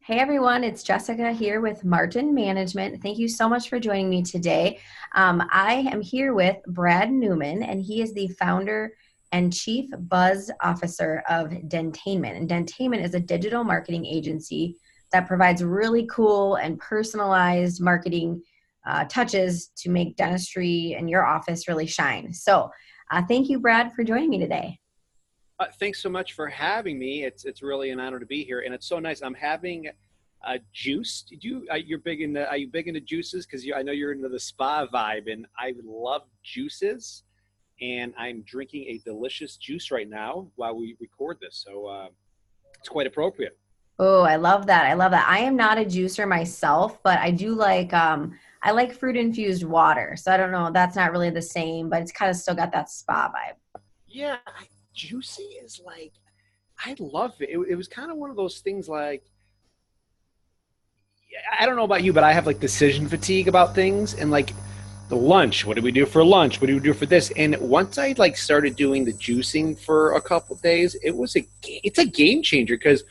Hey everyone, it's Jessica here with Martin Management. Thank you so much for joining me today. I am here with Brad Newman, and he is the founder and chief buzz officer of Dentainment. And Dentainment is a digital marketing agency that provides really cool and personalized marketing touches to make dentistry and your office really shine. So thank you, Brad, for joining me today. Thanks so much for having me. It's really an honor to be here, and it's so nice. I'm having a juice. Did you you're big into Are you big into juices? Because I know you're into the spa vibe, and I love juices. And I'm drinking a delicious juice right now while we record this, so it's quite appropriate. Oh, I love that. I love that. I am not a juicer myself, but I do like I like fruit infused water. So I don't know, that's not really the same, but it's kind of still got that spa vibe. Yeah, juicy is like I love it. It was kind of one of those things like I don't know about you, but I have like decision fatigue about things and like the lunch. What do we do for lunch? What do we do for this? And once I like started doing the juicing for a couple of days, it's a game changer because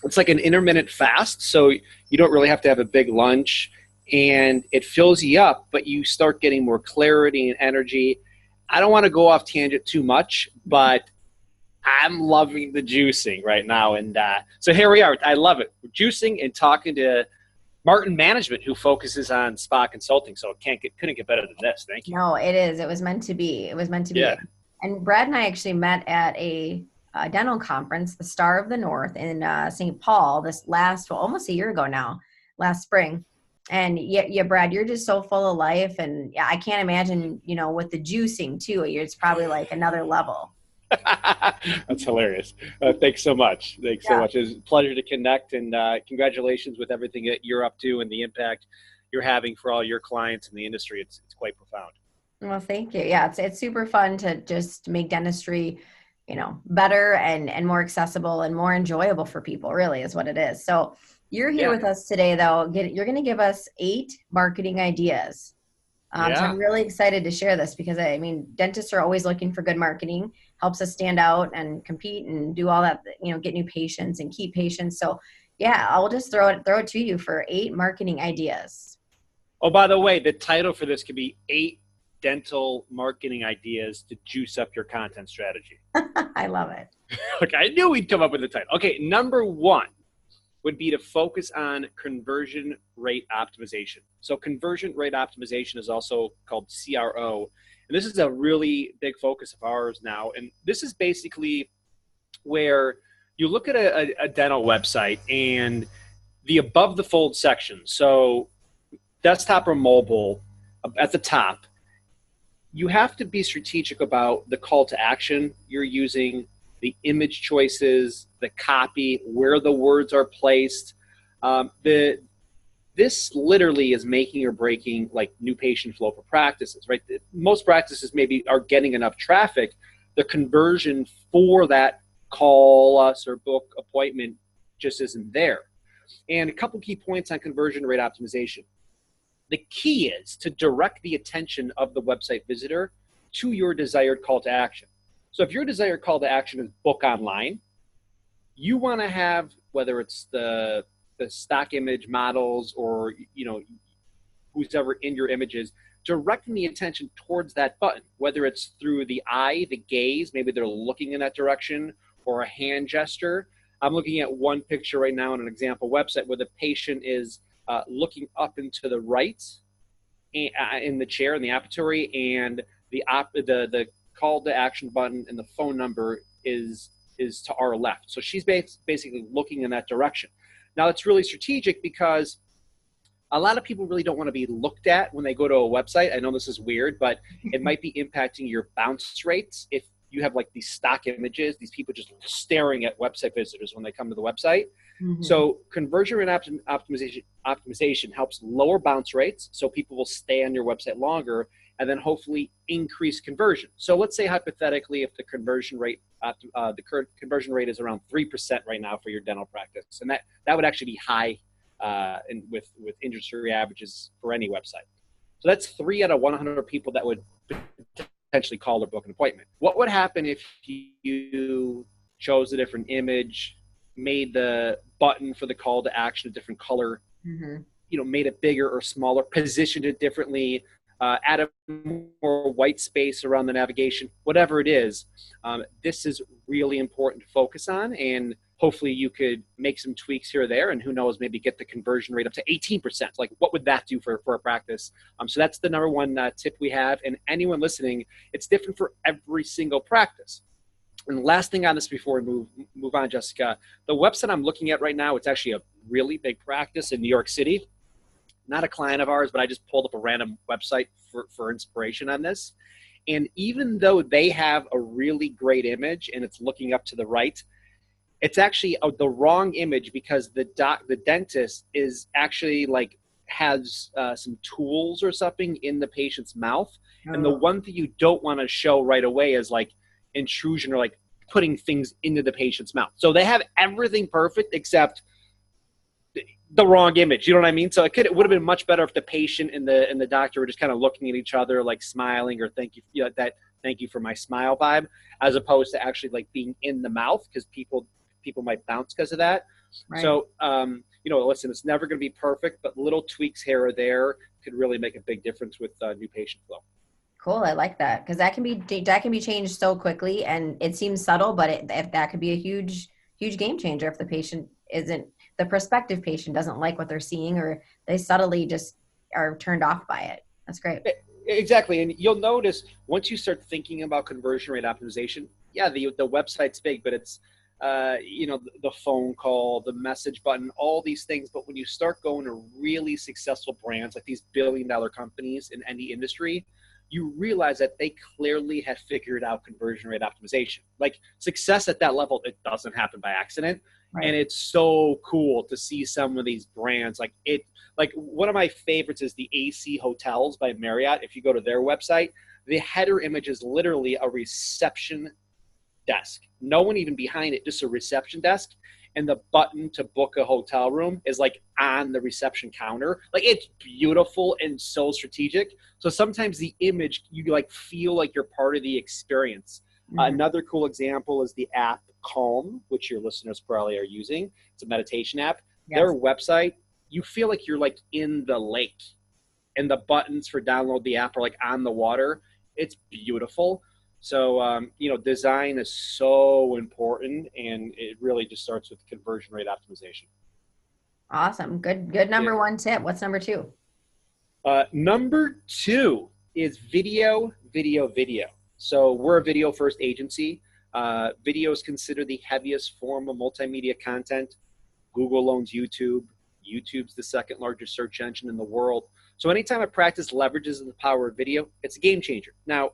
it's like an intermittent fast. So you don't really have to have a big lunch and it fills you up, but you start getting more clarity and energy. I don't want to go off tangent too much, but I'm loving the juicing right now. And so here we are. I love it. We're juicing and talking to Martin Management, who focuses on spa consulting. So couldn't get better than this. Thank you. No, it is. It was meant to be. It was meant to be. Yeah. And Brad and I actually met at a dental conference, the Star of the North in St. Paul, well, almost a year ago now, last spring. And yeah, Brad, you're just so full of life, and yeah, I can't imagine, with the juicing too. It's probably like another level. That's hilarious. Thanks so much. Thanks so Yeah. much. It's a pleasure to connect, and congratulations with everything that you're up to and the impact you're having for all your clients in the industry. It's quite profound. Well, thank you. Yeah, it's super fun to just make dentistry, better and more accessible and more enjoyable for people, really is what it is. So you're here Yeah. with us today, though. You're going to give us 8 marketing ideas. So Yeah. I'm really excited to share this because I mean, dentists are always looking for good marketing, helps us stand out and compete and do all that, get new patients and keep patients. So yeah, I'll just throw it to you for 8 marketing ideas. Oh, by the way, the title for this could be 8 dental marketing ideas to juice up your content strategy. I love it. Okay, I knew we'd come up with a title. Okay, number 1 would be to focus on conversion rate optimization. So conversion rate optimization is also called CRO. And this is a really big focus of ours now. And this is basically where you look at a dental website and the above the fold section. So desktop or mobile at the top, you have to be strategic about the call to action you're using, the image choices, the copy, where the words are placed. This literally is making or breaking like new patient flow for practices, right? Most practices maybe are getting enough traffic. The conversion for that call us or book appointment just isn't there. And a couple key points on conversion rate optimization. The key is to direct the attention of the website visitor to your desired call to action. So if your desired call to action is book online, you want to have, whether it's the stock image models or who's ever in your images, directing the attention towards that button, whether it's through the eye, the gaze, maybe they're looking in that direction, or a hand gesture. I'm looking at one picture right now on an example website where the patient is looking up and to the right in the chair in the operatory, and the call to action button and the phone number is to our left. So she's basically looking in that direction. Now it's really strategic because a lot of people really don't want to be looked at when they go to a website. I know this is weird, but it might be impacting your bounce rates if you have like these stock images, these people just staring at website visitors when they come to the website. Mm-hmm. So conversion rate optimization helps lower bounce rates, so people will stay on your website longer, and then hopefully increase conversion. So let's say hypothetically, if the conversion rate the current conversion rate is around 3% right now for your dental practice, and that would actually be high and with industry averages for any website. So that's 3 out of 100 people that would potentially call or book an appointment. What would happen if you chose a different image, made the button for the call to action a different color, Mm-hmm. made it bigger or smaller, positioned it differently, added more white space around the navigation, whatever it is. This is really important to focus on, and hopefully you could make some tweaks here or there, and who knows, maybe get the conversion rate up to 18%. Like, what would that do for a practice? So that's the number one tip we have. And anyone listening, it's different for every single practice. And the last thing on this before we move on, Jessica, the website I'm looking at right now, it's actually a really big practice in New York City. Not a client of ours, but I just pulled up a random website for inspiration on this. And even though they have a really great image and it's looking up to the right, it's actually the wrong image, because the dentist is actually like has some tools or something in the patient's mouth. Oh. And the one thing you don't want to show right away is like intrusion or like putting things into the patient's mouth. So they have everything perfect except the wrong image. You know what I mean? So it would have been much better if the patient and the doctor were just kind of looking at each other, like smiling, or thank you for my smile vibe, as opposed to actually like being in the mouth, because people might bounce because of that. Right. So, listen, it's never going to be perfect, but little tweaks here or there could really make a big difference with new patient flow. Cool. I like that, because that can be changed so quickly, and it seems subtle, but if that could be a huge game changer if the prospective patient doesn't like what they're seeing, or they subtly just are turned off by it. That's great. Exactly. And you'll notice once you start thinking about conversion rate optimization, the website's big, but it's the phone call, the message button, all these things. But when you start going to really successful brands, like these billion-dollar companies in any industry, you realize that they clearly have figured out conversion rate optimization. Like, success at that level, it doesn't happen by accident. Right. And it's so cool to see some of these brands. Like one of my favorites is the AC Hotels by Marriott. If you go to their website, the header image is literally a reception desk. No one even behind it, just a reception desk. And the button to book a hotel room is like on the reception counter. Like, it's beautiful and so strategic. So sometimes the image, you like feel like you're part of the experience. Mm-hmm. Another cool example is the app Calm, which your listeners probably are using. It's a meditation app. Yes. Their website, you feel like you're like in the lake, and the buttons for download the app are like on the water. It's beautiful. So, design is so important, and it really just starts with conversion rate optimization. Awesome. Good number one tip. What's number two? Number two is video. So we're a video first agency. Video is considered the heaviest form of multimedia content. Google owns YouTube. YouTube's the second largest search engine in the world. So anytime a practice leverages the power of video, it's a game changer. Now,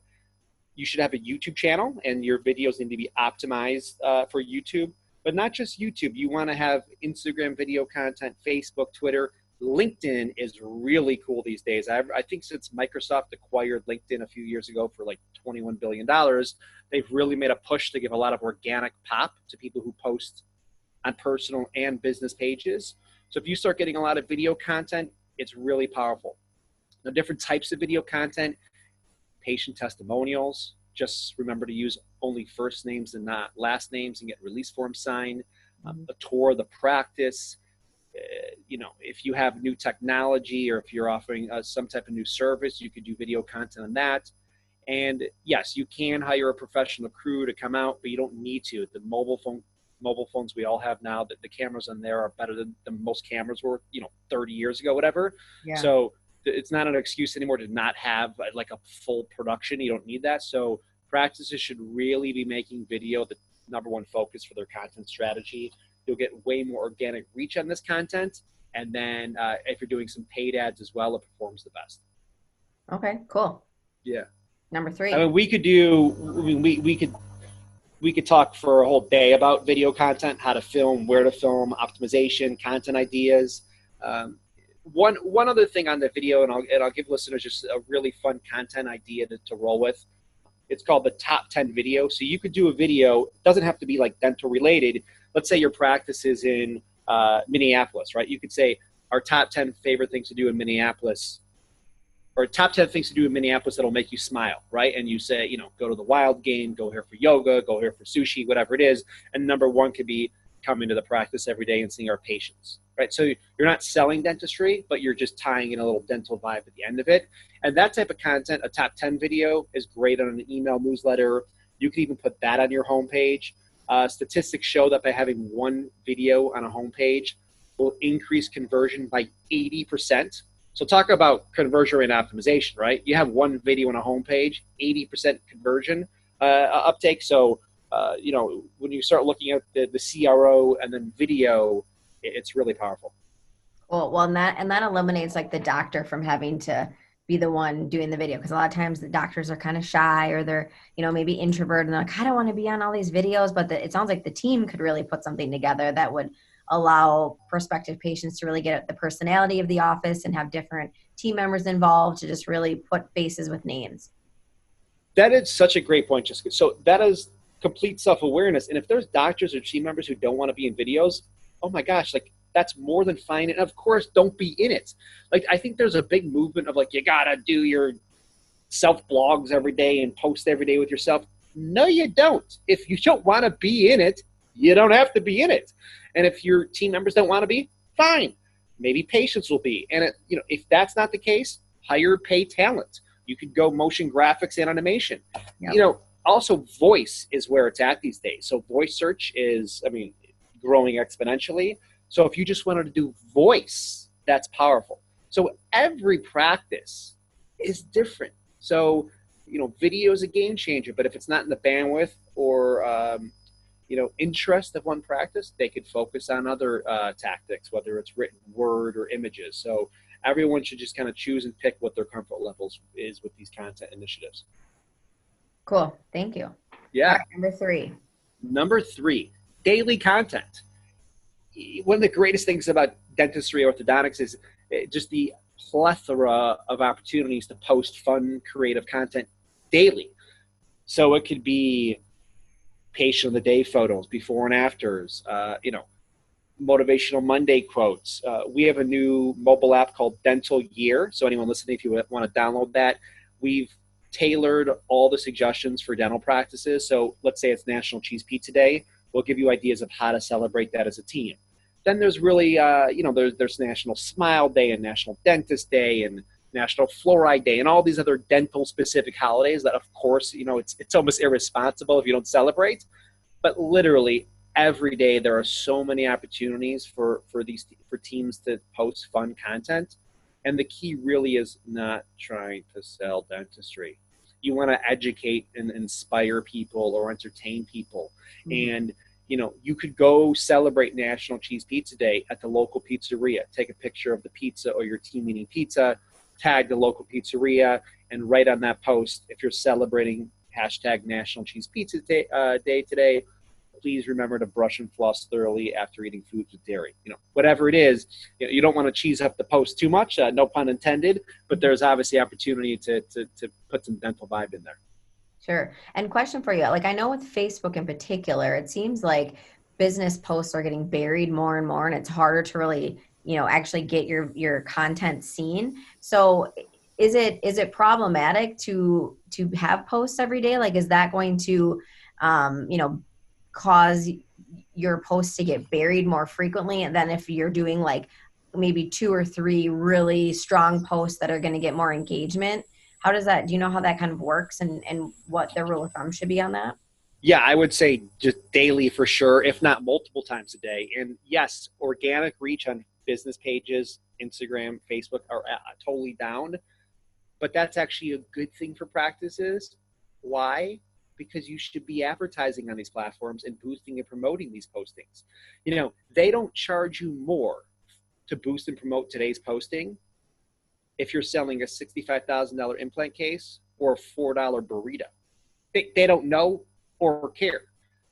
you should have a YouTube channel, and your videos need to be optimized for YouTube, but not just YouTube. You want to have Instagram video content, Facebook, Twitter. LinkedIn is really cool these days. I think since Microsoft acquired LinkedIn a few years ago for like $21 billion, they've really made a push to give a lot of organic pop to people who post on personal and business pages. So if you start getting a lot of video content, it's really powerful. Now, different types of video content. Patient testimonials. Just remember to use only first names and not last names, and get release form signed. A tour of the practice. If you have new technology, or if you're offering some type of new service, you could do video content on that. And yes, you can hire a professional crew to come out, but you don't need to. The mobile phones we all have now, that the cameras on there are better than most cameras were, 30 years ago, whatever. Yeah. So it's not an excuse anymore to not have like a full production. You don't need that. So practices should really be making video the number one focus for their content strategy. You'll get way more organic reach on this content. And then if you're doing some paid ads as well, it performs the best. Okay, cool. Yeah. Number three. I mean, we could talk for a whole day about video content, how to film, where to film, optimization, content ideas. One other thing on the video, and I'll give listeners just a really fun content idea to roll with. It's called the top 10 video. So you could do a video, it doesn't have to be like dental related. Let's say your practice is in Minneapolis, right? You could say our top 10 favorite things to do in Minneapolis, or top 10 things to do in Minneapolis that'll make you smile, right? And you say, go to the Wild game, go here for yoga, go here for sushi, whatever it is. And number one could be coming to the practice every day and seeing our patients, right? So you're not selling dentistry, but you're just tying in a little dental vibe at the end of it. And that type of content, a top 10 video is great on an email newsletter. You can even put that on your homepage. Statistics show that by having one video on a homepage will increase conversion by 80%. So talk about conversion rate optimization, right? You have one video on a homepage, 80% conversion uptake. So, when you start looking at the CRO and then video, it's really powerful. Well, and that eliminates like the doctor from having to be the one doing the video, because a lot of times the doctors are kind of shy, or they're maybe introverted and they're like, I don't want to be on all these videos. But it sounds like the team could really put something together that would allow prospective patients to really get at the personality of the office and have different team members involved to just really put faces with names. That is such a great point, Jessica. So that is complete self-awareness. And if there's doctors or team members who don't want to be in videos, oh my gosh, like that's more than fine. And of course, don't be in it. Like, I think there's a big movement of like, you gotta do your self blogs every day and post every day with yourself. No, you don't. If you don't want to be in it, you don't have to be in it. And if your team members don't want to be, fine. Maybe patients will be. And if that's not the case, hire pay talent. You could go motion graphics and animation. Yep. Also voice is where it's at these days. So voice search is, growing exponentially. So if you just wanted to do voice, that's powerful. So every practice is different. So, video is a game changer, but if it's not in the bandwidth or, interest of one practice, they could focus on other tactics, whether it's written word or images. So everyone should just kind of choose and pick what their comfort levels is with these content initiatives. Cool. Thank you. Yeah. Right, Number three, daily content. One of the greatest things about dentistry orthodontics is just the plethora of opportunities to post fun, creative content daily. So it could be patient of the day photos, before and afters, motivational Monday quotes. We have a new mobile app called Dental Year. So anyone listening, if you want to download that, we've tailored all the suggestions for dental practices. So let's say it's National Cheese Pizza Day. We'll give you ideas of how to celebrate that as a team. Then there's really, there's National Smile Day and National Dentist Day and National Fluoride Day and all these other dental specific holidays that, of course, it's almost irresponsible if you don't celebrate. But literally every day there are so many opportunities for teams to post fun content. And the key really is not trying to sell dentistry. You want to educate and inspire people or entertain people. Mm-hmm. And, you could go celebrate National Cheese Pizza Day at the local pizzeria. Take a picture of the pizza or your team eating pizza, tag the local pizzeria, and write on that post, if you're celebrating hashtag National Cheese Pizza Day today, please remember to brush and floss thoroughly after eating foods with dairy. Whatever it is, you don't want to cheese up the post too much, no pun intended, but there's obviously opportunity to put some dental vibe in there. Sure. And question for you, like I know with Facebook in particular, it seems like business posts are getting buried more and more, and it's harder to really, actually get your content seen. So is it problematic to have posts every day? Like, is that going to, cause your posts to get buried more frequently? And then if you're doing like maybe 2 or 3 really strong posts that are going to get more engagement, do you know how that kind of works and what the rule of thumb should be on that? Yeah, I would say just daily for sure, if not multiple times a day. And yes, organic reach on business pages, Instagram, Facebook are totally down, but that's actually a good thing for practices. Why? Because you should be advertising on these platforms and boosting and promoting these postings. They don't charge you more to boost and promote today's posting if you're selling a $65,000 implant case or a $4 burrito. They don't know or care.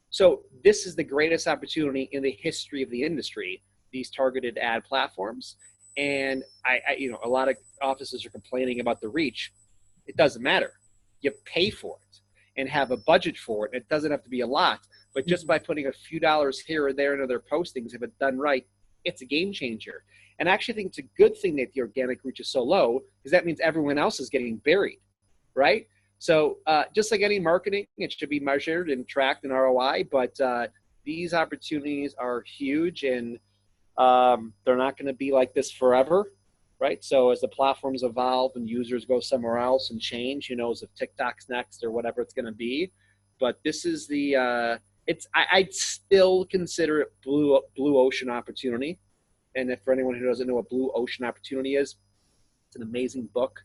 So this is the greatest opportunity in the history of the industry, these targeted ad platforms. And a lot of offices are complaining about the reach. It doesn't matter. You pay for it and have a budget for it. It doesn't have to be a lot, but just by putting a few dollars here or there into their postings, if it's done right, it's a game changer. And I actually think it's a good thing that the organic reach is so low, because that means everyone else is getting buried, right? So just like any marketing, it should be measured and tracked in ROI, but these opportunities are huge, and they're not going to be like this forever, right? So as the platforms evolve and users go somewhere else and change, who knows if TikTok's next or whatever it's going to be. But this is I'd still consider it blue ocean opportunity. And if for anyone who doesn't know what blue ocean opportunity is, it's an amazing book.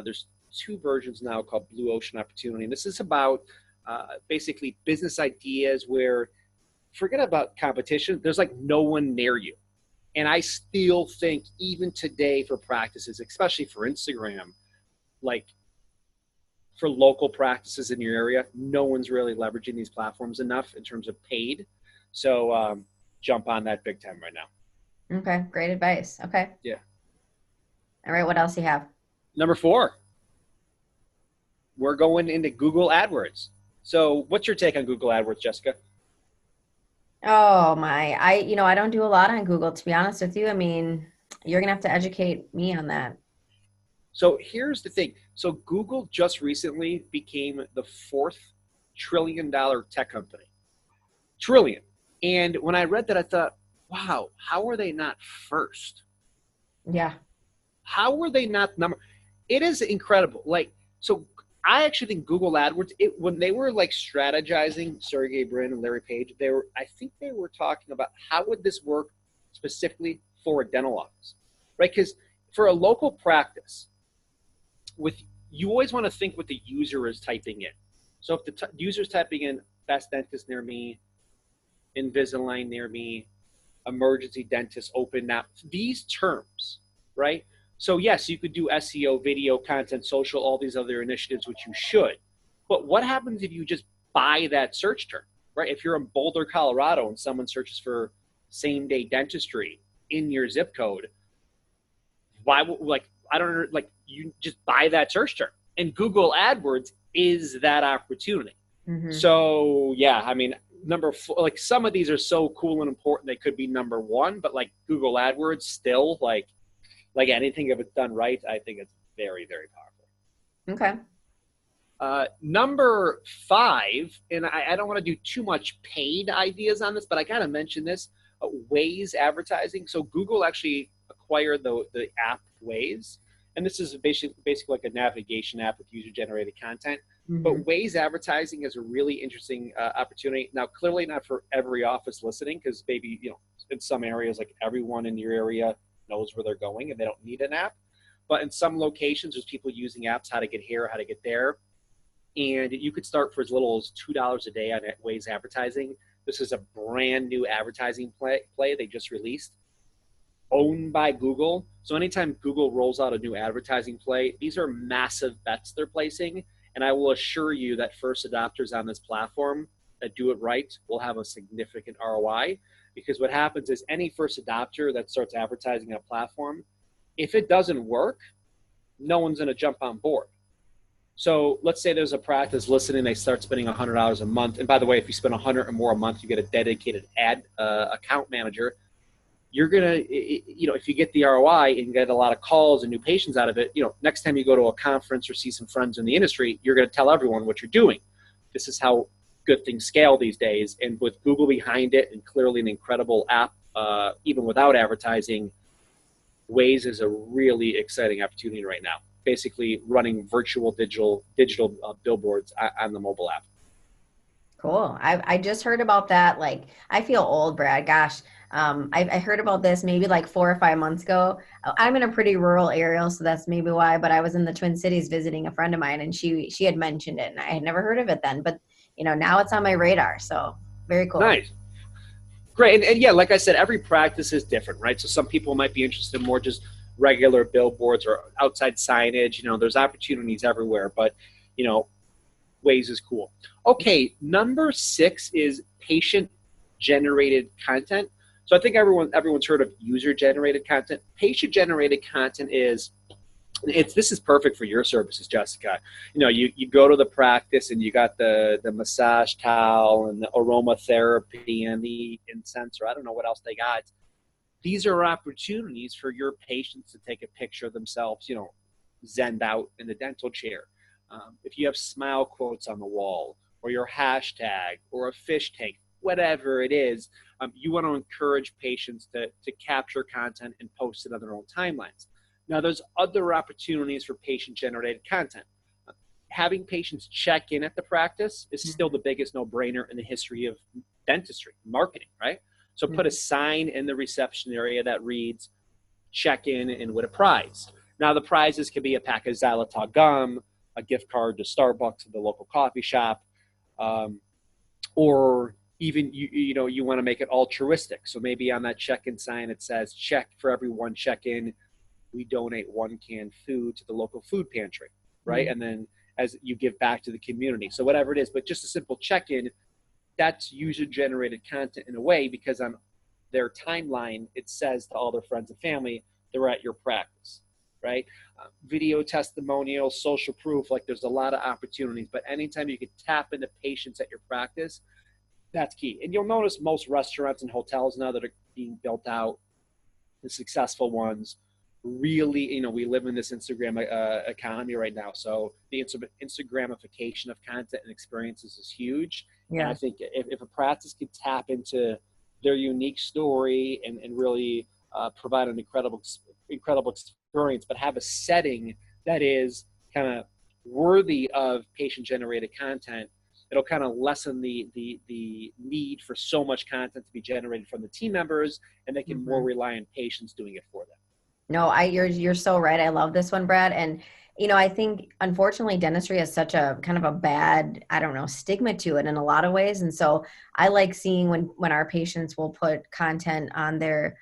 There's two versions now called Blue Ocean Opportunity. And this is about basically business ideas where, forget about competition, there's like no one near you. And I still think even today for practices, especially for Instagram, like for local practices in your area, no one's really leveraging these platforms enough in terms of paid. So jump on that big time right now. Okay, great advice. Okay. Yeah. All right, what else do you have? Number 4, we're going into Google AdWords. So what's your take on Google AdWords, Jessica? Oh my, I don't do a lot on Google, to be honest with you. I mean, you're gonna have to educate me on that. So here's the thing. So Google just recently became the 4th trillion-dollar tech company. Trillion. And when I read that, I thought, wow, how are they not first? Yeah. How were they not number? It is incredible. Like, so I actually think Google AdWords, when they were like strategizing, Sergey Brin and Larry Page, I think they were talking about how would this work specifically for a dental office, right? Because for a local practice, you always want to think what the user is typing in. So if the user is typing in best dentist near me, Invisalign near me, emergency dentist open now, these terms, right? So yes, you could do SEO, video, content, social, all these other initiatives, which you should. But what happens if you just buy that search term, right? If you're in Boulder, Colorado, and someone searches for same-day dentistry in your zip code, why, like, I don't know, like, you just buy that search term. And Google AdWords is that opportunity. Mm-hmm. So yeah, I mean, number 4, like some of these are so cool and important, they could be number 1, but like Google AdWords still, like anything, if it's done right, I think it's very, very powerful. Okay. Number 5, and I don't want to do too much paid ideas on this, but I got to mention this, Waze advertising. So Google actually acquired the app Waze, and this is basically like a navigation app with user-generated content. Mm-hmm. But Waze advertising is a really interesting opportunity. Now, clearly not for every office listening, because maybe, in some areas, like everyone in your area knows where they're going and they don't need an app. But in some locations, there's people using apps, how to get here, how to get there. And you could start for as little as $2 a day on Waze advertising. This is a brand new advertising play they just released, owned by Google. So anytime Google rolls out a new advertising play, these are massive bets they're placing. And I will assure you that first adopters on this platform that do it right will have a significant ROI. Because what happens is any first adopter that starts advertising on a platform, if it doesn't work, no one's going to jump on board. So let's say there's a practice listening, they start spending $100 a month. And by the way, if you spend $100 or more a month, you get a dedicated ad account manager. You're going to, if you get the ROI and get a lot of calls and new patients out of it, next time you go to a conference or see some friends in the industry, you're going to tell everyone what you're doing. This is how good things scale these days. And with Google behind it and clearly an incredible app, even without advertising, Waze is a really exciting opportunity right now. Basically running virtual digital billboards on the mobile app. Cool. I just heard about that. Like, I feel old, Brad. Gosh. I heard about this maybe like 4 or 5 months ago. I'm in a pretty rural area, so that's maybe why, but I was in the Twin Cities visiting a friend of mine, and she had mentioned it, and I had never heard of it then, but now it's on my radar. So very cool. Nice. Great. And yeah, like I said, every practice is different, right? So some people might be interested in more just regular billboards or outside signage. There's opportunities everywhere, but, Waze is cool. Okay, number 6 is patient-generated content. So I think everyone's heard of user-generated content. Patient-generated content this is perfect for your services, Jessica. You go to the practice and you got the massage towel and the aromatherapy and the incense, or I don't know what else they got. These are opportunities for your patients to take a picture of themselves, zenned out in the dental chair. If you have smile quotes on the wall, or your hashtag, or a fish tank, whatever it is, you want to encourage patients to capture content and post it on their own timelines. Now, there's other opportunities for patient-generated content. Having patients check in at the practice is still the biggest no-brainer in the history of dentistry, marketing, right? So put a sign in the reception area that reads, check in and win a prize. Now, the prizes can be a pack of xylitol gum, a gift card to Starbucks at the local coffee shop, or even you want to make it altruistic. So maybe on that check-in sign it says, check for every one check-in, we donate one canned food to the local food pantry, right? And then as you give back to the community. So whatever it is, but just a simple check-in, that's user-generated content in a way, because on their timeline, it says to all their friends and family, they're at your practice, right? Video testimonials, social proof, like there's a lot of opportunities, but anytime you can tap into patients at your practice, that's key. And you'll notice most restaurants and hotels now that are being built out, the successful ones, really, we live in this Instagram economy right now. So the Instagramification of content and experiences is huge. Yeah. And I think if a practice could tap into their unique story and really provide an incredible experience, but have a setting that is kind of worthy of patient-generated content, it'll kind of lessen the need for so much content to be generated from the team members, and they can more rely on patients doing it for them. No, you're so right. I love this one, Brad. And, I think unfortunately dentistry has such a kind of a bad, I don't know, stigma to it in a lot of ways. And so I like seeing when our patients will put content on their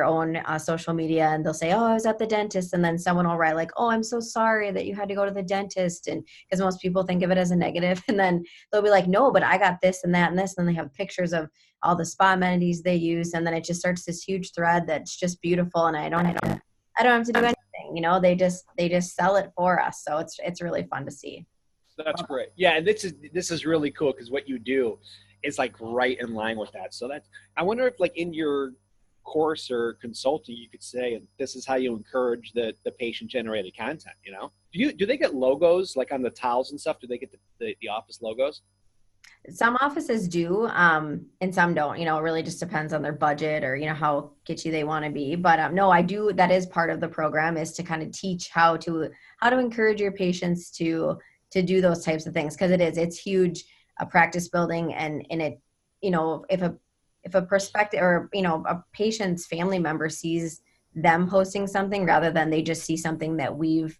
own social media, and they'll say, oh, I was at the dentist. And then someone will write like, oh, I'm so sorry that you had to go to the dentist. And because most people think of it as a negative, and then they'll be like, no, but I got this and that and this. And then they have pictures of all the spa amenities they use. And then it just starts this huge thread that's just beautiful. And I don't have to do anything, they just sell it for us. So it's really fun to see. That's great. Yeah. And this is really cool, because what you do is like right in line with that. So I wonder if like in your course or consulting, you could say, this is how you encourage the patient generated content, do they get logos like on the towels and stuff? Do they get the office logos? Some offices do, and some don't. It really just depends on their budget or, how kitschy they want to be. But no, I do. That is part of the program, is to kind of teach how to encourage your patients to do those types of things, because it's huge, practice building, and it, if a prospective or, a patient's family member sees them posting something rather than they just see something that we've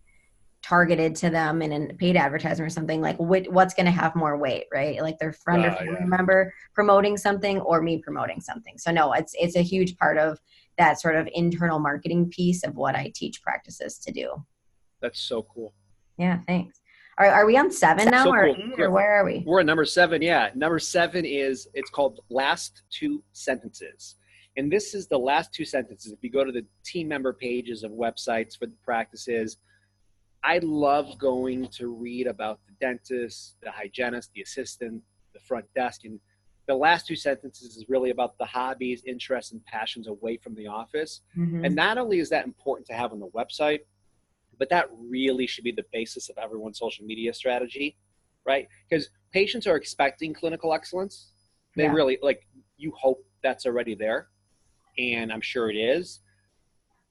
targeted to them in a paid advertisement or something, like what's going to have more weight, right? Like their friend or family member promoting something or me promoting something. So no, it's a huge part of that sort of internal marketing piece of what I teach practices to do. That's so cool. Yeah, thanks. Are we on 7 now, or 8, or where are we? We're at number 7. Yeah. Number 7 it's called last 2 sentences. And this is the last 2 sentences. If you go to the team member pages of websites for the practices, I love going to read about the dentist, the hygienist, the assistant, the front desk. And the last 2 sentences is really about the hobbies, interests, and passions away from the office. And not only is that important to have on the website, but that really should be the basis of everyone's social media strategy, right? Because patients are expecting clinical excellence. They really, you hope that's already there. And I'm sure it is.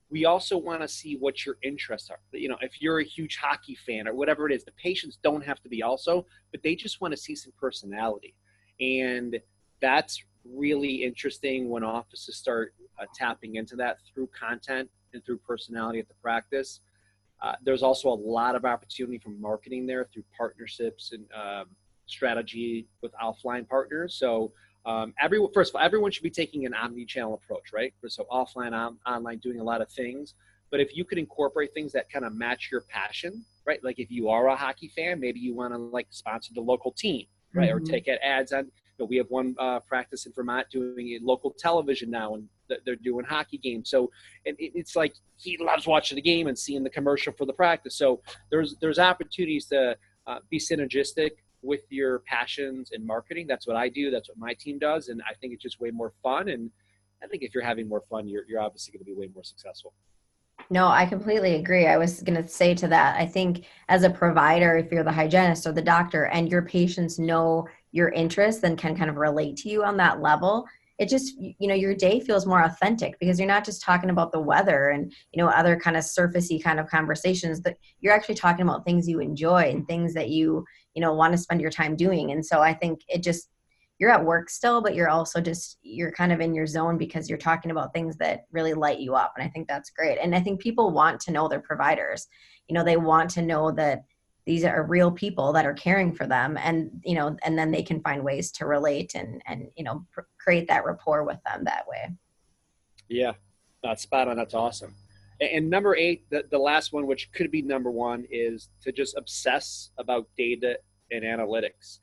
We also want to see what your interests are. If you're a huge hockey fan or whatever it is, the patients don't have to be also, but they just want to see some personality. And that's really interesting when offices start tapping into that through content and through personality at the practice. There's also a lot of opportunity for marketing there through partnerships and strategy with offline partners. So first of all, everyone should be taking an omni-channel approach, right? So offline, online, doing a lot of things. But if you could incorporate things that kind of match your passion, right? Like if you are a hockey fan, maybe you want to sponsor the local team, right? Or take ads on. We have one practice in Vermont doing local television now, and they're doing hockey games. So it's like he loves watching the game and seeing the commercial for the practice. So there's opportunities to be synergistic with your passions and marketing. That's what I do. That's what my team does. And I think it's just way more fun. And I think if you're having more fun, you're obviously going to be way more successful. No, I completely agree. I was going to say to that, I think as a provider, if you're the hygienist or the doctor and your patients know your interests and can kind of relate to you on that level, it just, your day feels more authentic because you're not just talking about the weather and, other kind of surfacey kind of conversations, that you're actually talking about things you enjoy and things that want to spend your time doing. And so I think it just, you're at work still, but you're also just, you're kind of in your zone because you're talking about things that really light you up. And I think that's great. And I think people want to know their providers. They want to know that these are real people that are caring for them, and and then they can find ways to relate and create that rapport with them that way. Yeah, that's spot on. That's awesome. And number 8, the last one, which could be number 1, is to just obsess about data and analytics.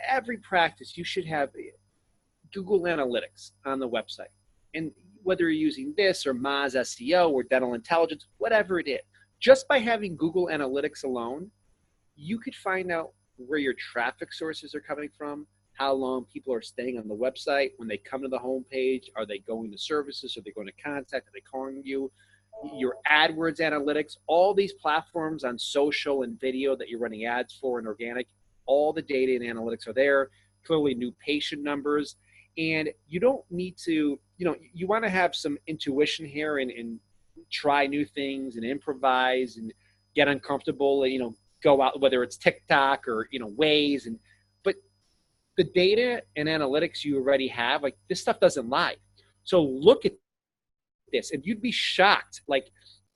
Every practice, you should have Google Analytics on the website. And whether you're using this or Moz SEO or Dental Intelligence, whatever it is, just by having Google Analytics alone, you could find out where your traffic sources are coming from, how long people are staying on the website. When they come to the homepage, are they going to services? Are they going to contact? Are they calling you? Your AdWords analytics, all these platforms on social and video that you're running ads for and organic, all the data and analytics are there. Clearly new patient numbers. And you don't need to, you want to have some intuition here and try new things and improvise and get uncomfortable and, go out, whether it's TikTok or, Waze. But the data and analytics you already have, like, this stuff doesn't lie. So look at this and you'd be shocked. Like,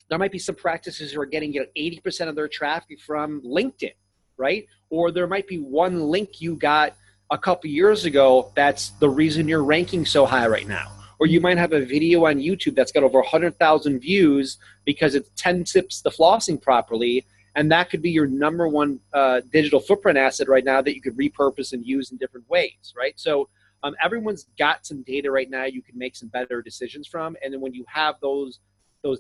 there might be some practices who are getting 80% of their traffic from LinkedIn, right? Or there might be one link you got a couple years ago that's the reason you're ranking so high right now. Or you might have a video on YouTube that's got over 100,000 views because it's 10 tips to flossing properly, and that could be your number one digital footprint asset right now that you could repurpose and use in different ways, right? So everyone's got some data right now you can make some better decisions from, and then when you have those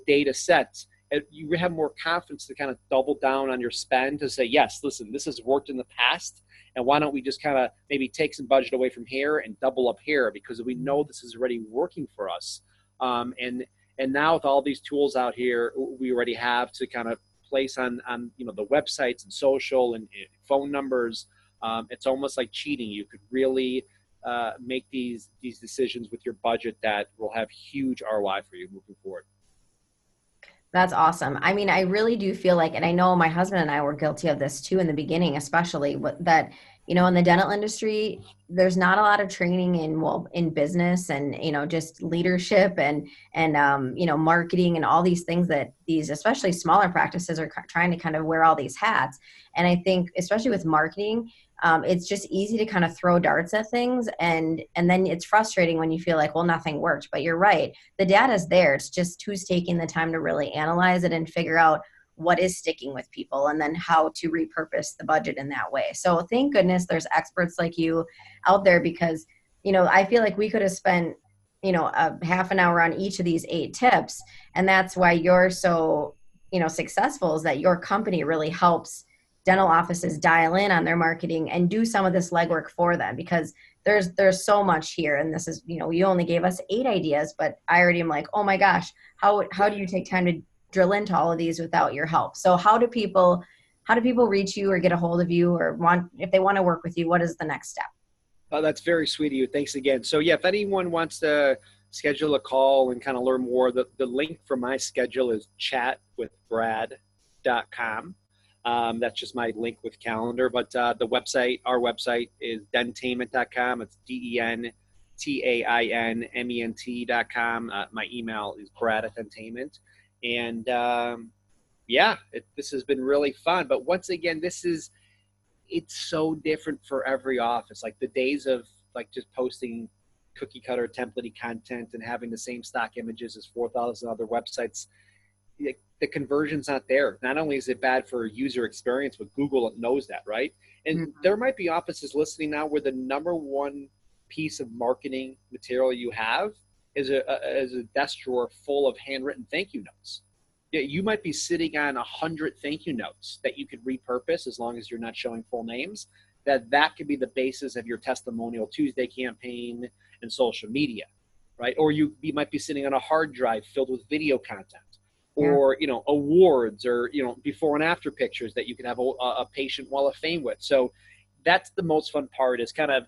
data sets, you have more confidence to kind of double down on your spend to say, yes, listen, this has worked in the past, and why don't we just kind of maybe take some budget away from here and double up here because we know this is already working for us. And now with all these tools out here, we already have to kind of place on the websites and social and phone numbers. It's almost like cheating. You could really make these decisions with your budget that will have huge ROI for you moving forward. That's awesome. I mean, I really do feel like, and I know my husband and I were guilty of this too in the beginning, especially that, in the dental industry, there's not a lot of training in business and, just leadership and marketing and all these things that these, especially smaller practices, are trying to kind of wear all these hats. And I think, especially with marketing, it's just easy to kind of throw darts at things. And then it's frustrating when you feel like, well, nothing worked. But you're right. The data's there. It's just who's taking the time to really analyze it and figure out what is sticking with people and then how to repurpose the budget in that way. So thank goodness there's experts like you out there because, I feel like we could have spent, a half an hour on each of these 8 tips. And that's why you're so, successful, is that your company really helps dental offices dial in on their marketing and do some of this legwork for them, because there's so much here. And this is, you only gave us 8 ideas, but I already am like, oh my gosh, how do you take time to drill into all of these without your help? So how do people reach you or get a hold of you, or if they want to work with you, what is the next step? Oh, that's very sweet of you. Thanks again. So yeah, if anyone wants to schedule a call and kind of learn more, the link for my schedule is chatwithbrad.com. That's just my link with calendar. But our website is dentainment.com. It's DENTAINMENT.com. My email is brad@dentainment. And this has been really fun. But once again, it's so different for every office. Like the days of like just posting cookie cutter template content and having the same stock images as 4,000 other websites, the conversion's not there. Not only is it bad for user experience, but Google knows that, right? And there might be offices listening now where the number one piece of marketing material you have is a desk drawer full of handwritten thank you notes. Yeah, you might be sitting on 100 thank you notes that you could repurpose as long as you're not showing full names. That could be the basis of your Testimonial Tuesday campaign and social media, right? Or you might be sitting on a hard drive filled with video content, or awards, or before and after pictures that you can have a patient wall of fame with. So that's the most fun part, is kind of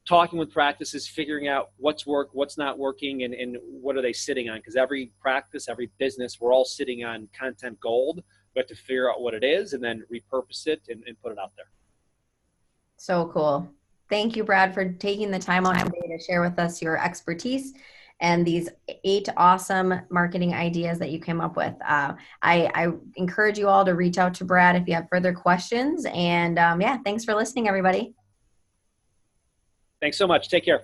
talking with practices, figuring out what's what's not working, and what are they sitting on. Because every practice, every business, we're all sitting on content gold. We have to figure out what it is and then repurpose it and put it out there. So cool. Thank you, Brad, for taking the time out today to share with us your expertise and these 8 awesome marketing ideas that you came up with. I encourage you all to reach out to Brad if you have further questions. And yeah, thanks for listening, everybody. Thanks so much. Take care.